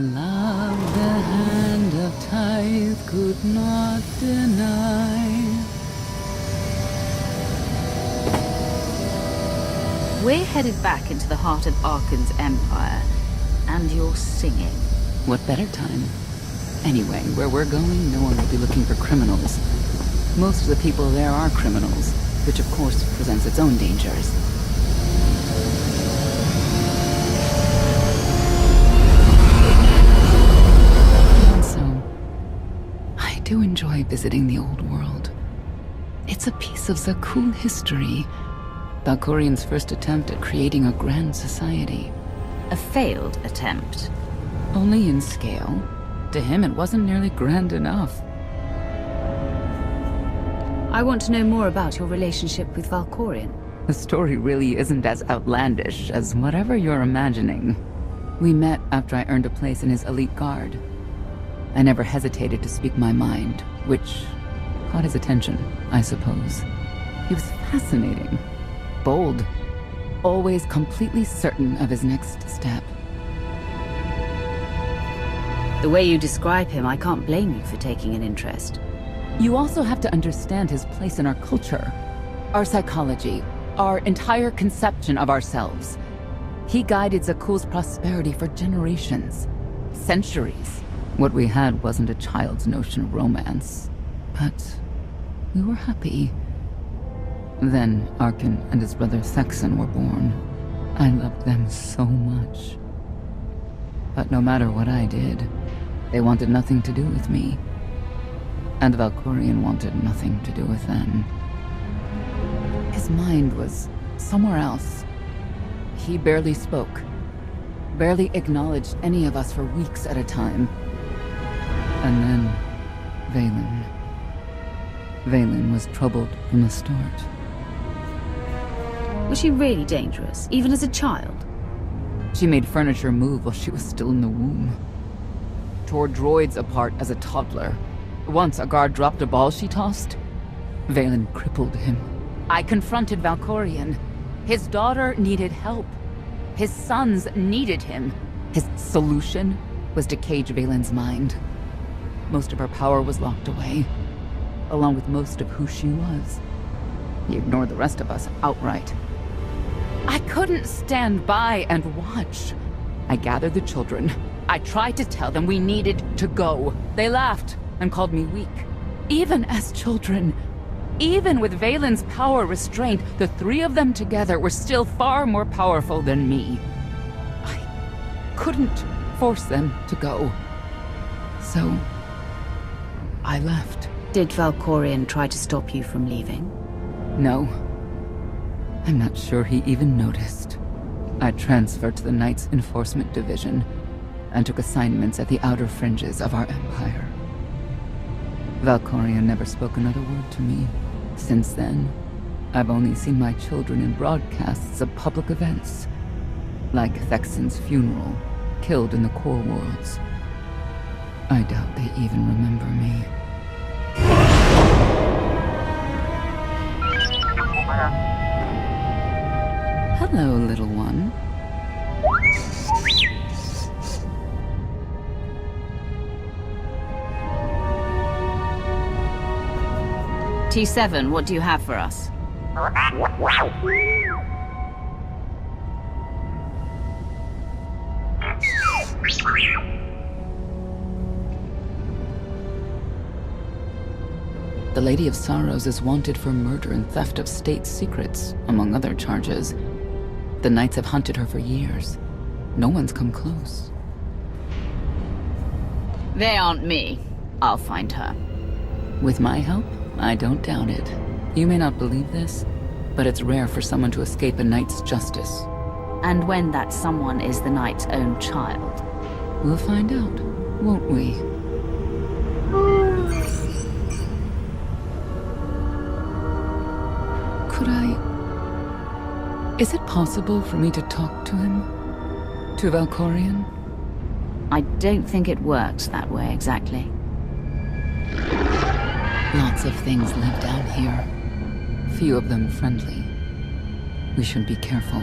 love the hand of tithe could not deny. We're headed back into the heart of Arkan's empire, and you're singing. What better time? Anyway, where we're going, no one will be looking for criminals. Most of the people there are criminals, which of course presents its own dangers. And so, I do enjoy visiting the old world. It's a piece of Zakul history. Valkorian's first attempt at creating a grand society. A failed attempt. Only in scale. To him, it wasn't nearly grand enough. I want to know more about your relationship with Valkorian. The story really isn't as outlandish as whatever you're imagining. We met after I earned a place in his elite guard. I never hesitated to speak my mind, which caught his attention, I suppose. He was fascinating. Bold. Always completely certain of his next step. The way you describe him, I can't blame you for taking an interest. You also have to understand his place in our culture, our psychology, our entire conception of ourselves. He guided Zakul's prosperity for generations, centuries. What we had wasn't a child's notion of romance, but we were happy. Then Arkan and his brother Thexan were born. I loved them so much. But no matter what I did, they wanted nothing to do with me. And Valkorian wanted nothing to do with them. His mind was somewhere else. He barely spoke, barely acknowledged any of us for weeks at a time. And then, Vaylin. Vaylin was troubled from the start. Was she really dangerous, even as a child? She made furniture move while she was still in the womb. Tore droids apart as a toddler. Once a guard dropped a ball she tossed. Vaylin crippled him. I confronted Valkorian. His daughter needed help. His sons needed him. His solution was to cage Vaylin's mind. Most of her power was locked away, along with most of who she was. He ignored the rest of us outright. I couldn't stand by and watch. I gathered the children. I tried to tell them we needed to go. They laughed and called me weak. Even as children, even with Vaylin's power restrained, the three of them together were still far more powerful than me. I couldn't force them to go. So, I left. Did Valkorian try to stop you from leaving? No. I'm not sure he even noticed. I transferred to the Knights Enforcement Division and took assignments at the outer fringes of our empire. Valkorian never spoke another word to me. Since then, I've only seen my children in broadcasts of public events, like Thexan's funeral, killed in the core worlds. I doubt they even remember me. Hello, little one. T7, what do you have for us? The Lady of Sorrows is wanted for murder and theft of state secrets, among other charges. The Knights have hunted her for years. No one's come close. They aren't me. I'll find her. With my help, I don't doubt it. You may not believe this, but it's rare for someone to escape a knight's justice. And when that someone is the knight's own child? We'll find out, won't we? Could I... Is it possible for me to talk to him? To Valkorian? I don't think it works that way exactly. Lots of things live down here. Few of them friendly. We should be careful.